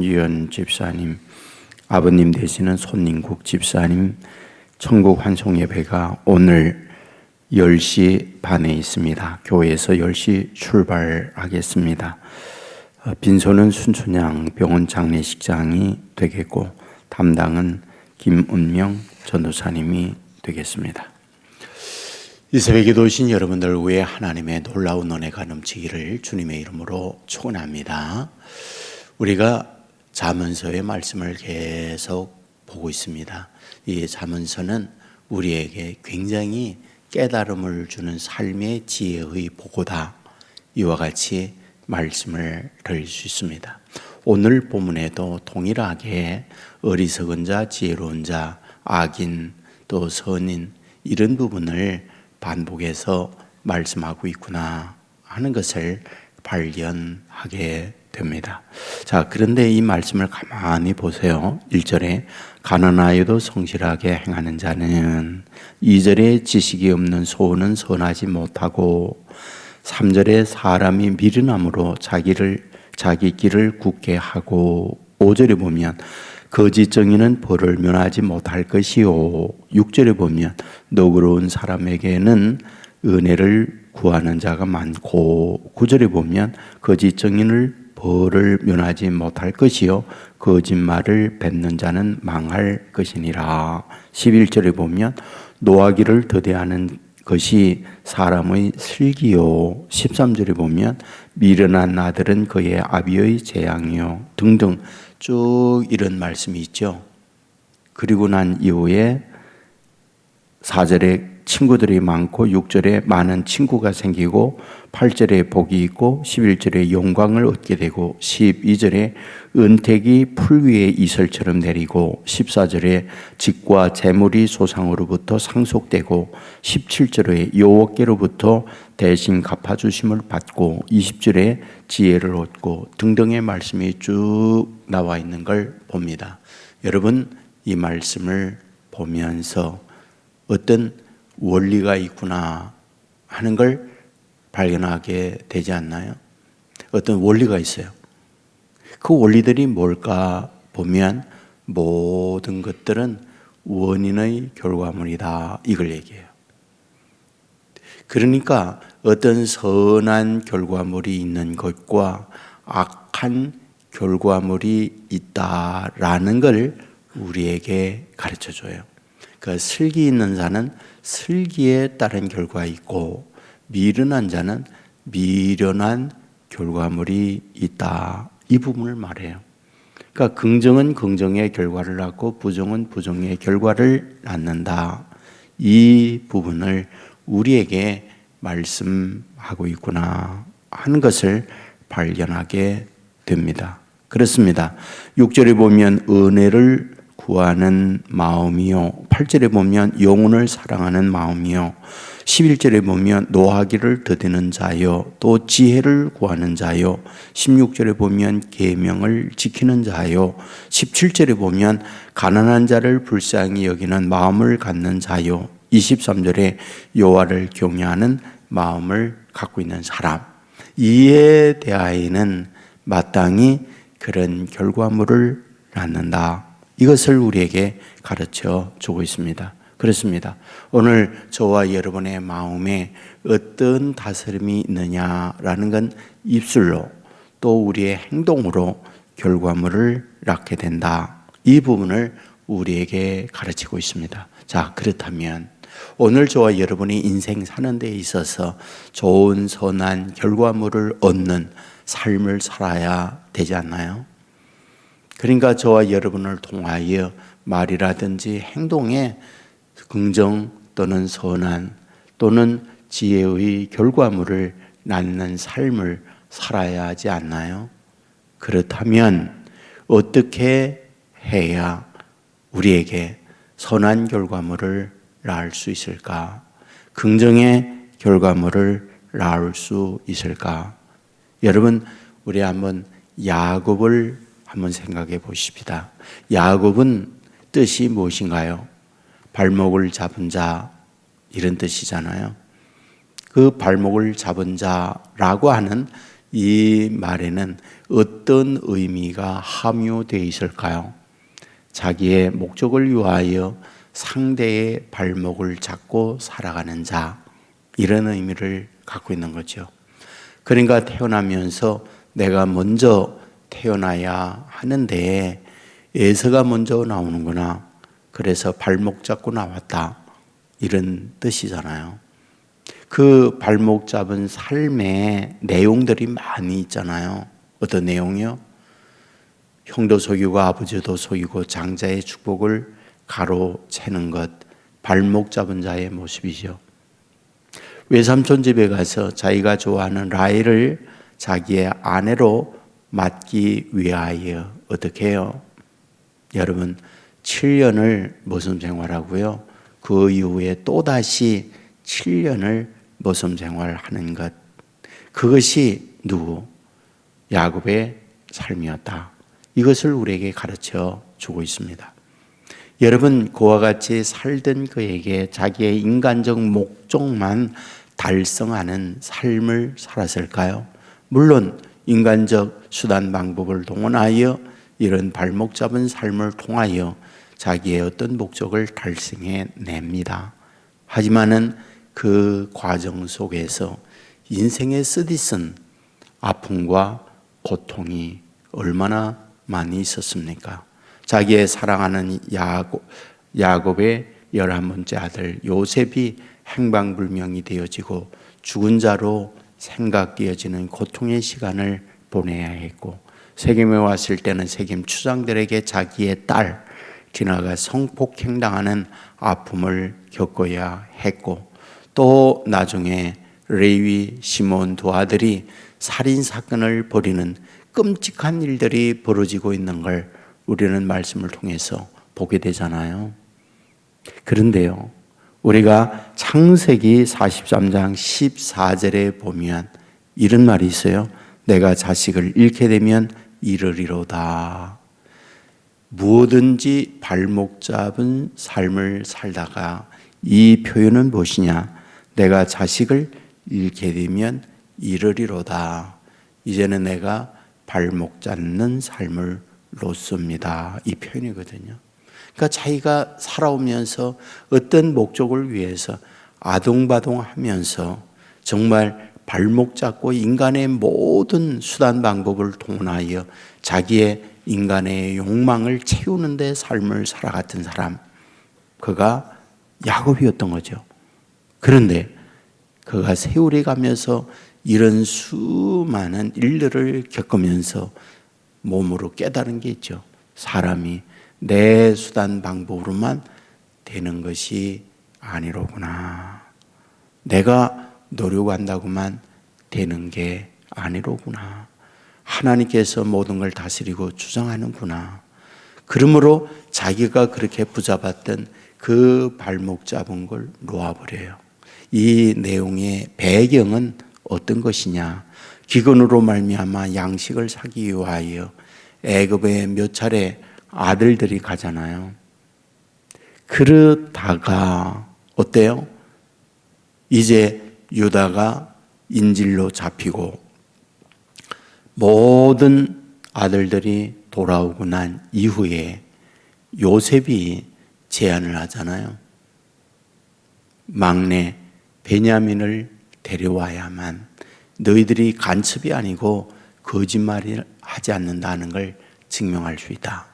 유연 집사님, 아버님 되시는 손인국 집사님 천국 환송 예배가 오늘 10시 반에 있습니다. 교회에서 10시 출발하겠습니다. 빈소는 순춘양 병원 장례식장이 되겠고 담당은 김은명 전도사님이 되겠습니다. 이 새벽에 오신 여러분들 위해 하나님의 놀라운 은혜가 넘치기를 주님의 이름으로 축원합니다. 우리가 잠언서의 말씀을 계속 보고 있습니다. 이 잠언서는 우리에게 굉장히 깨달음을 주는 삶의 지혜의 보고다. 이와 같이 말씀을 드릴 수 있습니다. 오늘 본문에도 동일하게 어리석은 자, 지혜로운 자, 악인, 또 선인 이런 부분을 반복해서 말씀하고 있구나 하는 것을 발견하게 됩니다. 자, 그런데 이 말씀을 가만히 보세요. 1절에 가난하여도 성실하게 행하는 자는, 2절에 지식이 없는 소는 선하지 못하고, 3절에 사람이 미련함으로 자기 길을 굳게 하고, 5절에 보면 거짓 정의는 벌을 면하지 못할 것이요, 6절에 보면 너그러운 사람에게는 은혜를 구하는 자가 많고, 9절에 보면 거짓 정의를 벌을 면하지 못할 것이요 거짓말을 뱉는 자는 망할 것이니라. 11절에 보면 노하기를 더디하는 것이 사람의 슬기요. 13절에 보면 미련한 아들은 그의 아비의 재앙이요 등등 쭉 이런 말씀이 있죠. 그리고 난 이후에 4절에 친구들이 많고, 6절에 많은 친구가 생기고, 8절에 복이 있고, 11절에 영광을 얻게 되고, 12절에 은택이 풀 위에 이슬처럼 내리고, 14절에 직과 재물이 소상으로부터 상속되고, 17절에 여호와께로부터 대신 갚아주심을 받고, 20절에 지혜를 얻고 등등의 말씀이 쭉 나와 있는 걸 봅니다. 여러분, 이 말씀을 보면서 어떤 원리가 있구나 하는 걸 발견하게 되지 않나요? 어떤 원리가 있어요. 그 원리들이 뭘까 보면 모든 것들은 원인의 결과물이다, 이걸 얘기해요. 그러니까 어떤 선한 결과물이 있는 것과 악한 결과물이 있다라는 걸 우리에게 가르쳐줘요. 그 슬기 있는 자는 슬기에 따른 결과가 있고, 미련한 자는 미련한 결과물이 있다, 이 부분을 말해요. 그러니까 긍정은 긍정의 결과를 낳고 부정은 부정의 결과를 낳는다, 이 부분을 우리에게 말씀하고 있구나 하는 것을 발견하게 됩니다. 그렇습니다. 6절에 보면 은혜를 구하는 마음이요, 8절에 보면 영혼을 사랑하는 마음이요, 11절에 보면 노하기를 더디는 자요, 또 지혜를 구하는 자요, 16절에 보면 계명을 지키는 자요, 17절에 보면 가난한 자를 불쌍히 여기는 마음을 갖는 자요, 23절에 여호와를 경외하는 마음을 갖고 있는 사람, 이에 대하여는 마땅히 그런 결과물을 낳는다, 이것을 우리에게 가르쳐 주고 있습니다. 그렇습니다. 오늘 저와 여러분의 마음에 어떤 다스림이 있느냐라는 건 입술로 또 우리의 행동으로 결과물을 낳게 된다, 이 부분을 우리에게 가르치고 있습니다. 자, 그렇다면 오늘 저와 여러분이 인생 사는 데 있어서 좋은 선한 결과물을 얻는 삶을 살아야 되지 않나요? 그러니까 저와 여러분을 통하여 말이라든지 행동에 긍정 또는 선한 또는 지혜의 결과물을 낳는 삶을 살아야 하지 않나요? 그렇다면 어떻게 해야 우리에게 선한 결과물을 낳을 수 있을까? 긍정의 결과물을 낳을 수 있을까? 여러분, 우리 한번 야곱을 한번 생각해 보십시다. 야곱은 뜻이 무엇인가요? 발목을 잡은 자, 이런 뜻이잖아요. 그 발목을 잡은 자라고 하는 이 말에는 어떤 의미가 함유되어 있을까요? 자기의 목적을 위하여 상대의 발목을 잡고 살아가는 자, 이런 의미를 갖고 있는 거죠. 그러니까 태어나면서 내가 먼저 태어나야 하는데 에서가 먼저 나오는구나. 그래서 발목 잡고 나왔다. 이런 뜻이잖아요. 그 발목 잡은 삶의 내용들이 많이 있잖아요. 어떤 내용이요? 형도 속이고 아버지도 속이고 장자의 축복을 가로채는 것, 발목 잡은 자의 모습이죠. 외삼촌 집에 가서 자기가 좋아하는 라헬을 자기의 아내로 맡기 위하여 어떻게 해요? 여러분 7년을 모성 생활하고요. 그 이후에 또다시 7년을 모성 생활하는 것. 그것이 누구? 야곱의 삶이었다. 이것을 우리에게 가르쳐 주고 있습니다. 여러분 그와 같이 살던 그에게 자기의 인간적 목적만 달성하는 삶을 살았을까요? 물론 인간적 수단 방법을 동원하여 이런 발목 잡은 삶을 통하여 자기의 어떤 목적을 달성해 냅니다. 하지만은 그 과정 속에서 인생의 쓰디쓴 아픔과 고통이 얼마나 많이 있었습니까? 자기의 사랑하는 야곱의 11번째 아들 요셉이 행방불명이 되어지고 죽은 자로 생각되어지는 고통의 시간을 보내야 했고, 세겜에 왔을 때는 세겜 추장들에게 자기의 딸 디나가 성폭행당하는 아픔을 겪어야 했고, 또 나중에 레위, 시몬 두 아들이 살인사건을 벌이는 끔찍한 일들이 벌어지고 있는 걸 우리는 말씀을 통해서 보게 되잖아요. 그런데요, 우리가 창세기 43장 14절에 보면 이런 말이 있어요. 내가 자식을 잃게 되면 이르리로다. 무엇든지 발목 잡은 삶을 살다가 이 표현은 무엇이냐? 내가 자식을 잃게 되면 이르리로다. 이제는 내가 발목 잡는 삶을 놓습니다. 이 표현이거든요. 그러니까 자기가 살아오면서 어떤 목적을 위해서 아동바동하면서 정말 발목 잡고 인간의 모든 수단 방법을 동원하여 자기의 인간의 욕망을 채우는 데 삶을 살아갔던 사람, 그가 야곱이었던 거죠. 그런데 그가 세월이 가면서 이런 수많은 일들을 겪으면서 몸으로 깨달은 게 있죠. 사람이 내 수단 방법으로만 되는 것이 아니로구나. 내가 노력한다고만 되는 게 아니로구나. 하나님께서 모든 걸 다스리고 주장하는구나. 그러므로 자기가 그렇게 붙잡았던 그 발목 잡은 걸 놓아버려요. 이 내용의 배경은 어떤 것이냐? 기근으로 말미암아 양식을 사기 위하여 애굽에 몇 차례 아들들이 가잖아요. 그러다가 어때요? 이제 유다가 인질로 잡히고 모든 아들들이 돌아오고 난 이후에 요셉이 제안을 하잖아요. 막내 베냐민을 데려와야만 너희들이 간첩이 아니고 거짓말을 하지 않는다는 걸 증명할 수 있다.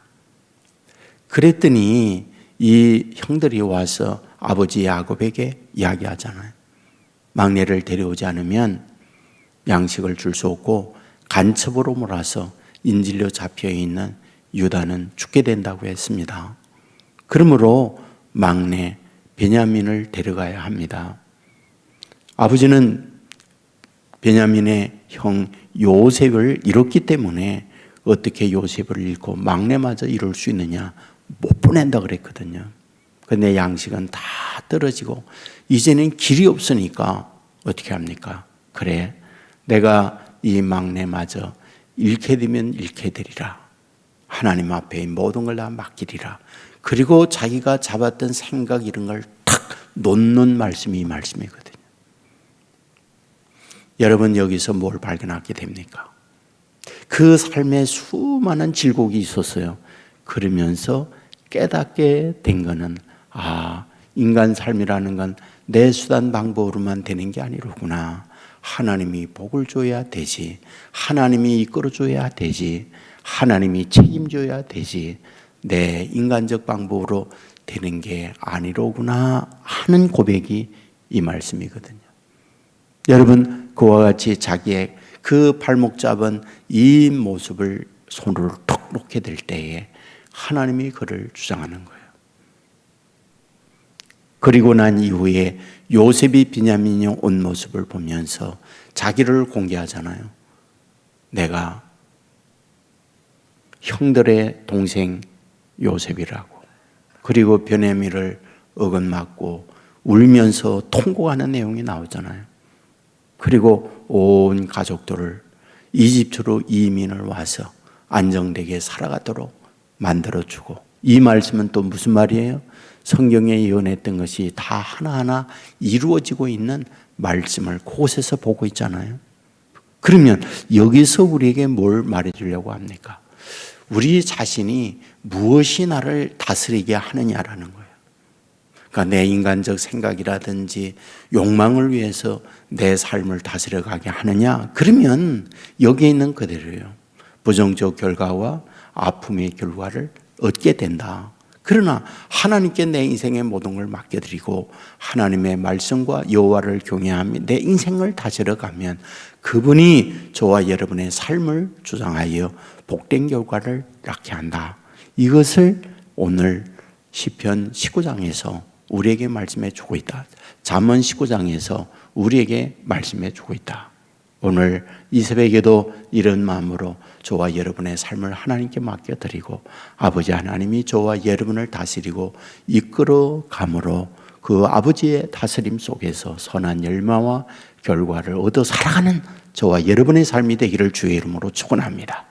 그랬더니 이 형들이 와서 아버지 야곱에게 이야기하잖아요. 막내를 데려오지 않으면 양식을 줄 수 없고 간첩으로 몰아서 인질로 잡혀있는 유다는 죽게 된다고 했습니다. 그러므로 막내 베냐민을 데려가야 합니다. 아버지는 베냐민의 형 요셉을 잃었기 때문에 어떻게 요셉을 잃고 막내마저 잃을 수 있느냐, 못 보낸다 그랬거든요. 근데 양식은 다 떨어지고 이제는 길이 없으니까 어떻게 합니까? 그래, 내가 이 막내마저 잃게 되면 잃게 되리라. 하나님 앞에 모든 걸 다 맡기리라. 그리고 자기가 잡았던 생각 이런 걸 탁 놓는 말씀이 이 말씀이거든요. 여러분 여기서 뭘 발견하게 됩니까? 그 삶에 수많은 질곡이 있었어요. 그러면서 깨닫게 된 거는 인간 삶이라는 건 내 수단 방법으로만 되는 게 아니로구나. 하나님이 복을 줘야 되지. 하나님이 이끌어줘야 되지. 하나님이 책임져야 되지. 내 인간적 방법으로 되는 게 아니로구나 하는 고백이 이 말씀이거든요. 여러분 그와 같이 자기의 그 발목 잡은 이 모습을 손으로 톡 놓게 될 때에 하나님이 그를 주장하는 거예요. 그리고 난 이후에 요셉이 비냐민이 온 모습을 보면서 자기를 공개하잖아요. 내가 형들의 동생 요셉이라고. 그리고 베냐민을 어긋맞고 울면서 통곡하는 내용이 나오잖아요. 그리고 온 가족들을 이집트로 이민을 와서 안정되게 살아가도록 만들어주고, 이 말씀은 또 무슨 말이에요? 성경에 예언했던 것이 다 하나하나 이루어지고 있는 말씀을 그곳에서 보고 있잖아요. 그러면 여기서 우리에게 뭘 말해주려고 합니까? 우리 자신이 무엇이 나를 다스리게 하느냐라는 거예요. 그러니까 내 인간적 생각이라든지 욕망을 위해서 내 삶을 다스려가게 하느냐? 그러면 여기에 있는 그대로예요. 부정적 결과와 아픔의 결과를 얻게 된다. 그러나 하나님께 내 인생의 모든 걸 맡겨드리고 하나님의 말씀과 여호와를 경외하며 내 인생을 다스려가면 그분이 저와 여러분의 삶을 주장하여 복된 결과를 낳게 한다. 이것을 오늘 시편 19장에서 우리에게 말씀해 주고 있다. 잠언 19장에서 우리에게 말씀해 주고 있다. 오늘 이 새벽에도 이런 마음으로 저와 여러분의 삶을 하나님께 맡겨드리고 아버지 하나님이 저와 여러분을 다스리고 이끌어 감으로 그 아버지의 다스림 속에서 선한 열매와 결과를 얻어 살아가는 저와 여러분의 삶이 되기를 주의 이름으로 축원합니다.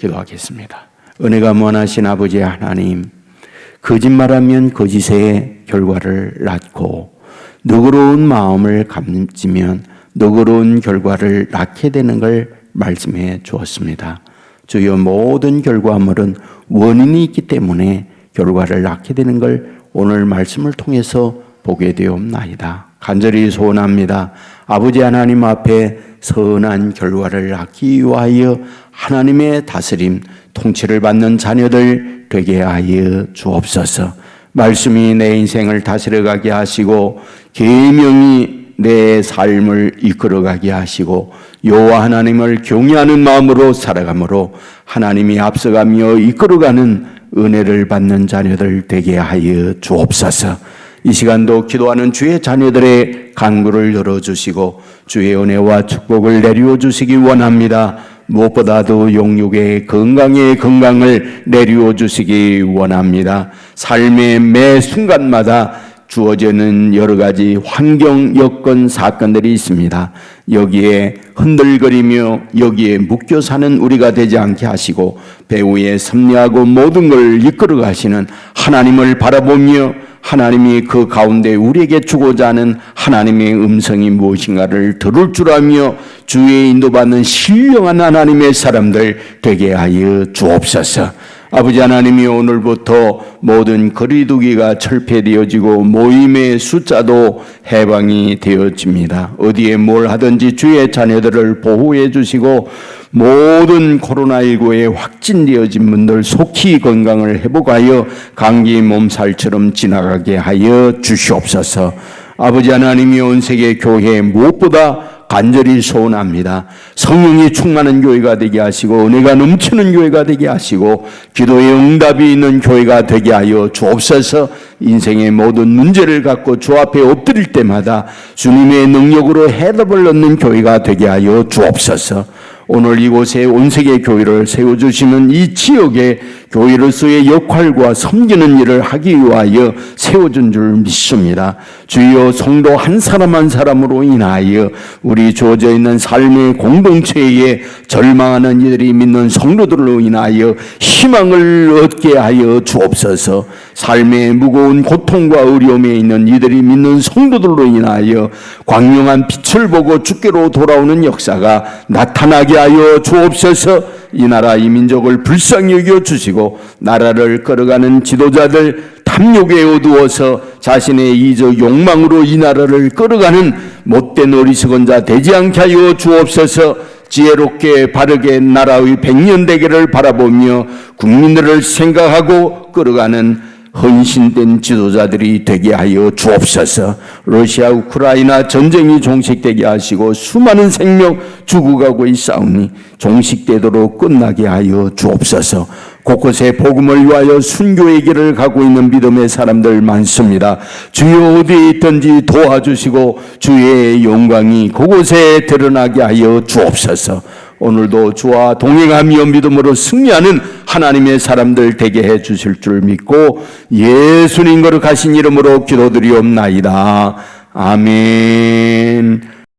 기도하겠습니다. 은혜가 무한하신 아버지 하나님, 거짓말하면 거짓의 결과를 낳고 너그러운 마음을 가지면 너그러운 결과를 낳게 되는 걸 말씀해 주었습니다. 주여, 모든 결과물은 원인이 있기 때문에 결과를 낳게 되는 걸 오늘 말씀을 통해서 보게 되옵나이다. 간절히 소원합니다. 아버지 하나님 앞에 선한 결과를 낳기 위하여 하나님의 다스림, 통치를 받는 자녀들 되게 하여 주옵소서. 말씀이 내 인생을 다스려가게 하시고 계명이 내 삶을 이끌어가게 하시고 여호와 하나님을 경외하는 마음으로 살아가므로 하나님이 앞서가며 이끌어가는 은혜를 받는 자녀들 되게 하여 주옵소서. 이 시간도 기도하는 주의 자녀들의 간구를 열어주시고 주의 은혜와 축복을 내려 주시기 원합니다. 무엇보다도 영육의 건강의 건강을 내려 주시기 원합니다. 삶의 매 순간마다 주어지는 여러 가지 환경, 여건, 사건들이 있습니다. 여기에 흔들거리며 여기에 묶여 사는 우리가 되지 않게 하시고 배후에 섭리하고 모든 걸 이끌어 가시는 하나님을 바라보며 하나님이 그 가운데 우리에게 주고자 하는 하나님의 음성이 무엇인가를 들을 줄 알며 주의 인도받는 신령한 하나님의 사람들 되게 하여 주옵소서. 아버지 하나님이 오늘부터 모든 거리두기가 철폐되어지고 모임의 숫자도 해방이 되어집니다. 어디에 뭘 하든지 주의 자녀들을 보호해 주시고 모든 코로나19에 확진되어진 분들 속히 건강을 회복하여 감기 몸살처럼 지나가게 하여 주시옵소서. 아버지 하나님이 온 세계 교회 무엇보다 간절히 소원합니다. 성령이 충만한 교회가 되게 하시고 은혜가 넘치는 교회가 되게 하시고 기도의 응답이 있는 교회가 되게 하여 주옵소서. 인생의 모든 문제를 갖고 주 앞에 엎드릴 때마다 주님의 능력으로 해답을 얻는 교회가 되게 하여 주옵소서. 오늘 이곳에 온 세계 교회를 세워주시는 이 지역의 교회로서의 역할과 섬기는 일을 하기 위하여 세워준 줄 믿습니다. 주여, 성도 한 사람 한 사람으로 인하여 우리 주어져 있는 삶의 공동체에 절망하는 이들이 믿는 성도들로 인하여 희망을 얻게 하여 주옵소서. 삶의 무거운 고통과 어려움에 있는 이들이 믿는 성도들로 인하여 광명한 빛을 보고 주께로 돌아오는 역사가 나타나게 하여 주옵소서. 이 나라 이 민족을 불쌍히 여겨 주시고 나라를 끌어가는 지도자들 탐욕에 어두워서 자신의 이적 욕망으로 이 나라를 끌어가는 못된 어리석은 자 되지 않게 하여 주옵소서. 지혜롭게 바르게 나라의 백년대계를 바라보며 국민들을 생각하고 끌어가는 헌신된 지도자들이 되게 하여 주옵소서. 러시아 우크라이나 전쟁이 종식되게 하시고 수많은 생명 죽어가고 있사오니 종식되도록 끝나게 하여 주옵소서. 곳곳에 복음을 위하여 순교의 길을 가고 있는 믿음의 사람들 많습니다. 주여 어디에 있든지 도와주시고 주의 영광이 그곳에 드러나게 하여 주옵소서. 오늘도 주와 동행하며 믿음으로 승리하는 하나님의 사람들 되게 해 주실 줄 믿고 예수님 거룩하신 이름으로 기도드리옵나이다. 아멘.